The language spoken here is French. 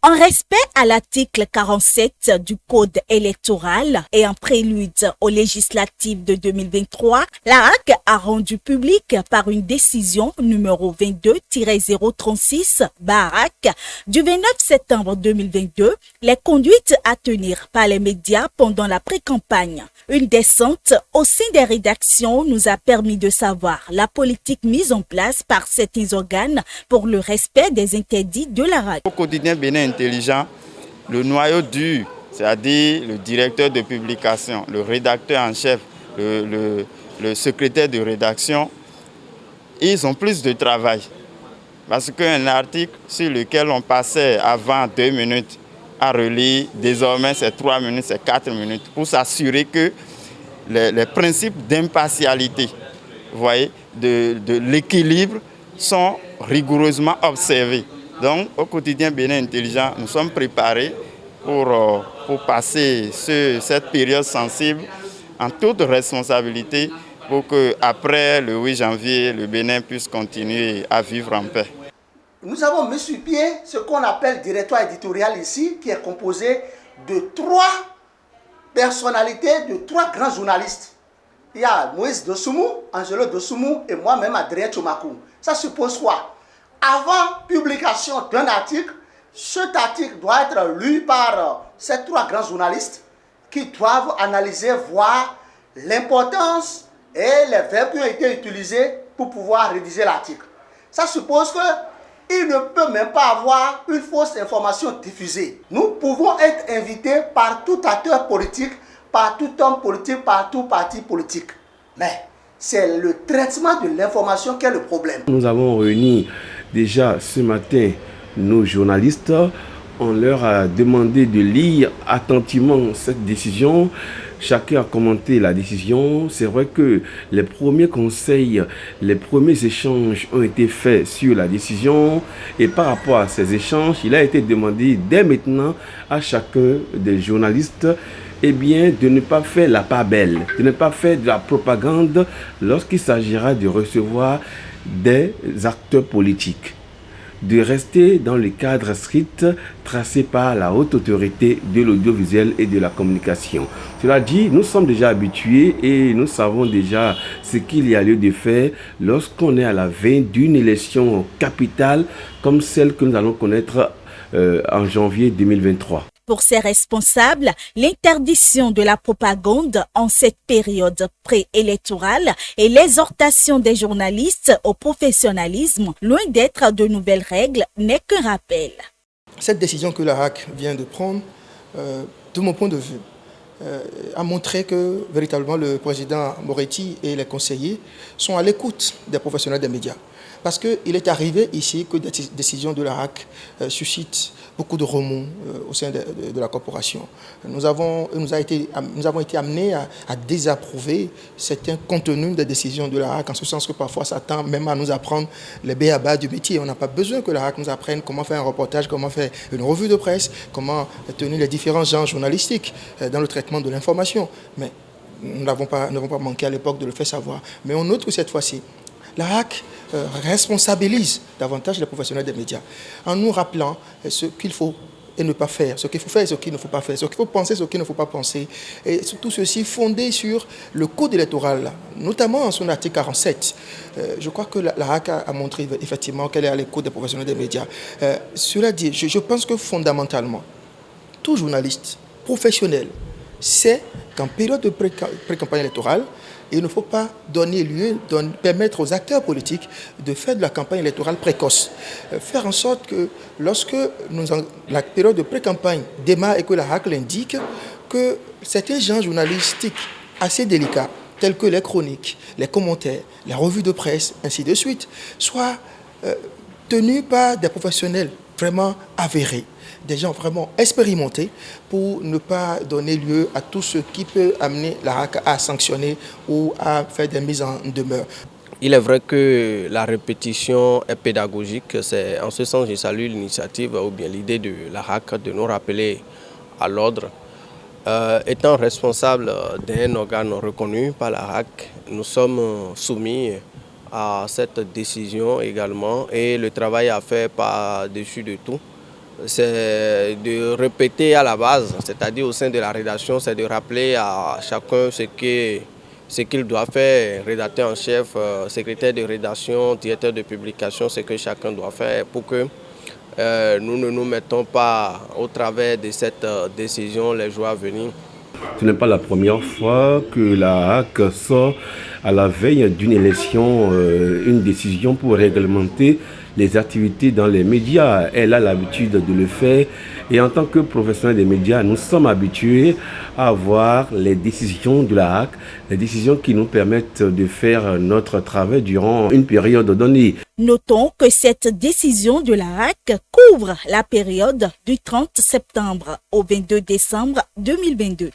En respect à l'article 47 du Code électoral et en prélude aux législatives de 2023, l'ARAC a rendu public par une décision numéro 22-036-BARAC du 29 septembre 2022 les conduites à tenir par les médias pendant la pré-campagne. Une descente au sein des rédactions nous a permis de savoir la politique mise en place par certains organes pour le respect des interdits de l'ARAC. Au quotidien Bénin Intelligent, le noyau dur, c'est-à-dire le directeur de publication, le rédacteur en chef, le secrétaire de rédaction, ils ont plus de travail. Parce qu'un article sur lequel on passait avant 2 minutes à relire, désormais c'est 3 minutes, c'est 4 minutes, pour s'assurer que les principes d'impartialité, vous voyez, de l'équilibre sont rigoureusement observés. Donc, au quotidien Bénin Intelligent, nous sommes préparés pour passer cette période sensible en toute responsabilité pour qu'après le 8 janvier, le Bénin puisse continuer à vivre en paix. Nous avons mis sur pied ce qu'on appelle directoire éditorial ici, qui est composé de 3 personnalités, de 3 grands journalistes. Il y a Moïse Dosoumou, Angelo Dosoumou et moi-même Adrien Tchomakou. Ça suppose quoi? Avant publication d'un article, cet article doit être lu par ces 3 grands journalistes qui doivent analyser, voir l'importance et les verbes qui ont été utilisés pour pouvoir rédiger l'article. Ça suppose qu'il ne peut même pas avoir une fausse information diffusée. Nous pouvons être invités par tout acteur politique, par tout homme politique, par tout parti politique. Mais c'est le traitement de l'information qui est le problème. Nous avons réuni déjà ce matin nos journalistes. On leur a demandé de lire attentivement cette décision. Chacun a commenté la décision. C'est vrai que les premiers conseils, les premiers échanges ont été faits sur la décision. Et par rapport à ces échanges, il a été demandé dès maintenant à chacun des journalistes de ne pas faire la part belle, de ne pas faire de la propagande lorsqu'il s'agira de recevoir des acteurs politiques, de rester dans le cadre strict tracé par la haute autorité de l'audiovisuel et de la communication. Cela dit, nous sommes déjà habitués et nous savons déjà ce qu'il y a lieu de faire lorsqu'on est à la veille d'une élection capitale comme celle que nous allons connaître en janvier 2023. Pour ces responsables, l'interdiction de la propagande en cette période préélectorale et l'exhortation des journalistes au professionnalisme, loin d'être de nouvelles règles, n'est qu'un rappel. Cette décision que l'ARAC vient de prendre, de mon point de vue, a montré que véritablement le président Moretti et les conseillers sont à l'écoute des professionnels des médias. Parce qu'il est arrivé ici que des décisions de l'ARAC suscitent beaucoup de remous au sein de la corporation. Nous avons été amenés à désapprouver certains contenus des décisions de l'ARAC, en ce sens que parfois ça tend même à nous apprendre les b.a.-ba du métier. On n'a pas besoin que l'ARAC nous apprenne comment faire un reportage, comment faire une revue de presse, comment tenir les différents genres journalistiques dans le traitement de l'information. Mais nous n'avons pas manqué à l'époque de le faire savoir. Mais on note que cette fois-ci, l'ARAC responsabilise davantage les professionnels des médias en nous rappelant ce qu'il faut et ne pas faire, ce qu'il faut faire et ce qu'il ne faut pas faire, ce qu'il faut penser et ce qu'il ne faut pas penser. Et tout ceci fondé sur le code électoral, notamment en son article 47. Je crois que l'ARAC a montré effectivement qu'elle est à l'écoute des professionnels des médias. Cela dit, je pense que fondamentalement, tout journaliste professionnel sait qu'en période de pré-campagne électorale, il ne faut pas permettre aux acteurs politiques de faire de la campagne électorale précoce. Faire en sorte que lorsque la période de pré-campagne démarre et que l'ARAC l'indique, que certains genres journalistiques assez délicats, tels que les chroniques, les commentaires, les revues de presse, ainsi de suite, soient tenus par des professionnels vraiment avérés, des gens vraiment expérimentés pour ne pas donner lieu à tout ce qui peut amener l'ARAC à sanctionner ou à faire des mises en demeure. Il est vrai que la répétition est pédagogique. C'est en ce sens que je salue l'initiative ou bien l'idée de l'ARAC de nous rappeler à l'ordre. Étant responsable d'un organe reconnu par l'ARAC, nous sommes soumis à cette décision également et le travail à faire par-dessus de tout c'est de répéter à la base, c'est-à-dire au sein de la rédaction, c'est de rappeler à chacun ce qu'il doit faire, rédacteur en chef, secrétaire de rédaction, directeur de publication, ce que chacun doit faire pour que nous ne nous mettons pas au travers de cette décision les jours à venir. Ce n'est pas la première fois que la HAC sort à la veille d'une élection une décision pour réglementer les activités dans les médias. Elle a l'habitude de le faire et en tant que professionnel des médias, nous sommes habitués à voir les décisions de la HAC, les décisions qui nous permettent de faire notre travail durant une période donnée. Notons que cette décision de la HAC couvre la période du 30 septembre au 22 décembre 2022.